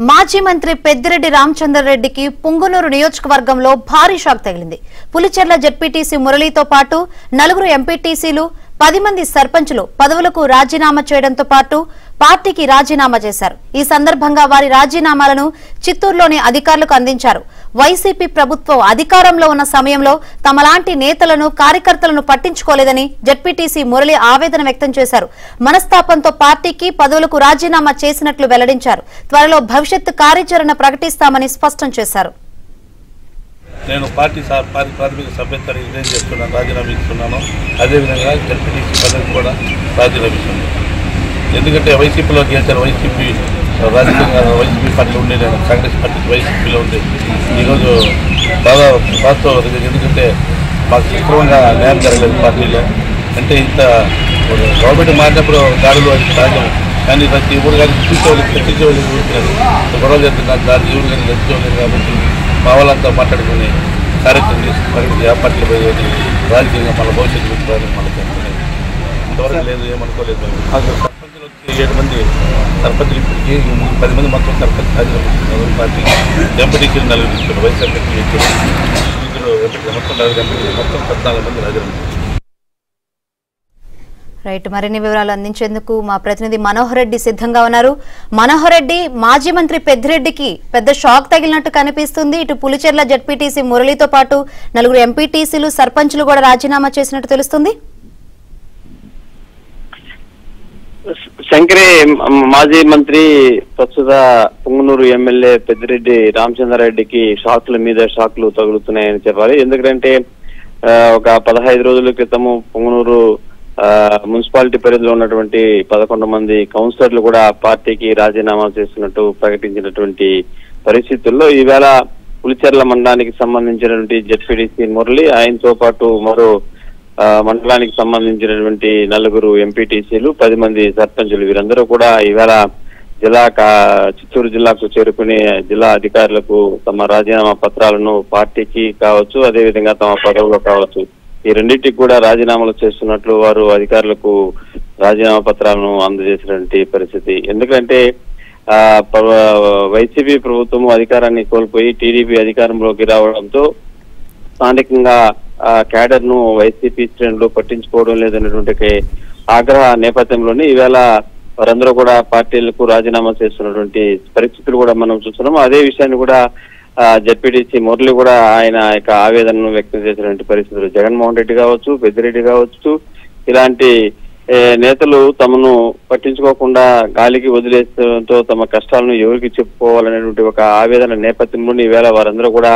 మాజీ మంత్రి పెద్దిరెడ్డి రామచంద్రారెడ్డికి పుంగనూరు నియోజకవర్గంలో భారీ షాక్ తగిలింది. పులిచెర్ల జెడ్పీటీసీ మురళీతో పాటు 4 ఎంపీటీసీలు 10 మంది సర్పంచులు పదవులకు రాజీనామా చేయడంతో పాటు పార్టీకి రాజీనామా చేశారు. ఈ సందర్భంగా వారి రాజీనామాలను చిత్తూరులోని అధికారులకు అందించారు. వైసీపీ ప్రభుత్వం అధికారంలో ఉన్న సమయంలో తమలాంటి నేతలను కార్యకర్తలను పట్టించుకోలేదని జెడ్పీటీసీ మురళి ఆవేదన వ్యక్తం చేశారు. మనస్తాపంతో పార్టీకి పదవులకు రాజీనామా చేసినట్లు వెల్లడించారు. త్వరలో భవిష్యత్తు కార్యాచరణ ప్రకటిస్తామని స్పష్టం చేశారు. నేను పార్టీ ప్రాథమిక సభ్యత్వాన్ని రిజైన్ చేస్తున్నాను, రాజీనామా ఇస్తున్నాను. అదేవిధంగా జెడ్పీటీసీ పదవికి కూడా రాజీనామా ఇస్తున్నాను. ఎందుకంటే వైసీపీలో గెలిచారు, వైసీపీ రాజకీయంగా వైసీపీ పార్టీలో ఉండే, నేను కాంగ్రెస్ పార్టీకి వైసీపీలో ఉండే ఈరోజు బాగా ఎందుకంటే మాకు సక్రమంగా న్యాయం జరగలేదు పార్టీలో. అంటే ఇంత గవర్నమెంట్ మారినప్పుడు దాడులు అది సహజం, కానీ ప్రతి ఊరు కానీ చర్చించేవాళ్ళు ఊరుకున్నారు. గొడవ జరుగుతున్నారు, దాని ఊరు కానీ చర్చించలేదు. కాబట్టి మా వాళ్ళంతా మాట్లాడుకుని కార్యక్రమం చేసి ఆ పార్టీలో పోయేది రాజకీయంగా మళ్ళీ భవిష్యత్తు పెట్టుకోవాలని మళ్ళీ చెప్తున్నాయి. ఇంతవరకు లేదు, ఏమనుకోలేదు. సర్పంచులు వచ్చి 7 మంది సర్పంచులు, ఇప్పటికీ 10 మంది మొత్తం సర్పంచ్ రాజీనామా పార్టీ. ఎంపీటీసీలు 4 ఇచ్చారు, వైస్ ఎంపీటీలు ఇచ్చారు, మొత్తం 4 ఎంపీటీలు, మొత్తం 14 మంది రాజీనామా. రైట్, మరిన్ని వివరాలు అందించేందుకు మా ప్రతినిధి మనోహర్ రెడ్డి సిద్ధంగా ఉన్నారు. మనోహర్ రెడ్డి, మాజీ మంత్రి పెద్దిరెడ్డికి పెద్ద షాక్ తగిలినట్టు కనిపిస్తుంది. ఇటు పులిచెర్ల జెడ్పీటీసీ మురళితో పాటు 4 ఎంపీటీసీలు సర్పంచులు కూడా రాజీనామా చేసినట్టు తెలుస్తుంది. శంకరే, మాజీ మంత్రి ప్రస్తుత పుంగనూరు ఎమ్మెల్యే పెద్దిరెడ్డి రామచంద్రారెడ్డికి షాక్ల మీద షాక్లు తగులుతున్నాయని చెప్పాలి. ఎందుకంటే ఒక 15 రోజుల క్రితము పుంగనూరు మున్సిపాలిటీ పరిధిలో ఉన్నటువంటి 11 మంది కౌన్సిలర్లు కూడా పార్టీకి రాజీనామా చేస్తున్నట్టు ప్రకటించినటువంటి పరిస్థితుల్లో ఈవేళ పులిచెర్ల మండలానికి సంబంధించినటువంటి జెడ్పీటీసీ మురళి, ఆయనతో పాటు మరో మండలానికి సంబంధించినటువంటి 4 ఎంపీటీసీలు 10 మంది సర్పంచులు వీరందరూ కూడా ఈవేళ చిత్తూరు జిల్లాకు చేరుకుని జిల్లా అధికారులకు తమ రాజీనామా పత్రాలను పార్టీకి కావచ్చు, అదేవిధంగా తమ పదవులో కావచ్చు, ఈ రెండింటికి కూడా రాజీనామాలు చేస్తున్నట్లు వారు అధికారులకు రాజీనామా పత్రాలను అందజేసినటువంటి పరిస్థితి. ఎందుకంటే వైసీపీ ప్రభుత్వం అధికారాన్ని కోల్పోయి టీడీపీ అధికారంలోకి రావడంతో స్థానికంగా క్యాడర్ ను వైసీపీ శ్రేణులు పట్టించుకోవడం లేదనేటువంటి ఆగ్రహ నేపథ్యంలోనే ఈవేళ వారందరూ కూడా పార్టీలకు రాజీనామా చేస్తున్నటువంటి పరిస్థితులు కూడా మనం చూస్తున్నాం. అదే విషయాన్ని కూడా జెడ్పీటీసీ మురళి కూడా ఆయన యొక్క ఆవేదనను వ్యక్తం చేసినటువంటి పరిస్థితులు. జగన్మోహన్ రెడ్డి కావచ్చు, పెద్దిరెడ్డి కావచ్చు, ఇలాంటి నేతలు తమను పట్టించుకోకుండా గాలికి వదిలేస్తూ తమ కష్టాలను ఎవరికి చెప్పుకోవాలనేటువంటి ఒక ఆవేదన నేపథ్యంలోని ఈవేళ వారందరూ కూడా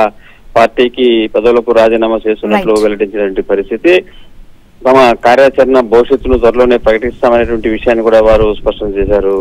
పార్టీకి పదవులకు రాజీనామా చేస్తున్నట్లు వెల్లడించినటువంటి పరిస్థితి. తమ కార్యాచరణ భవిష్యత్తును త్వరలోనే ప్రకటిస్తామనేటువంటి విషయాన్ని కూడా వారు స్పష్టం చేశారు.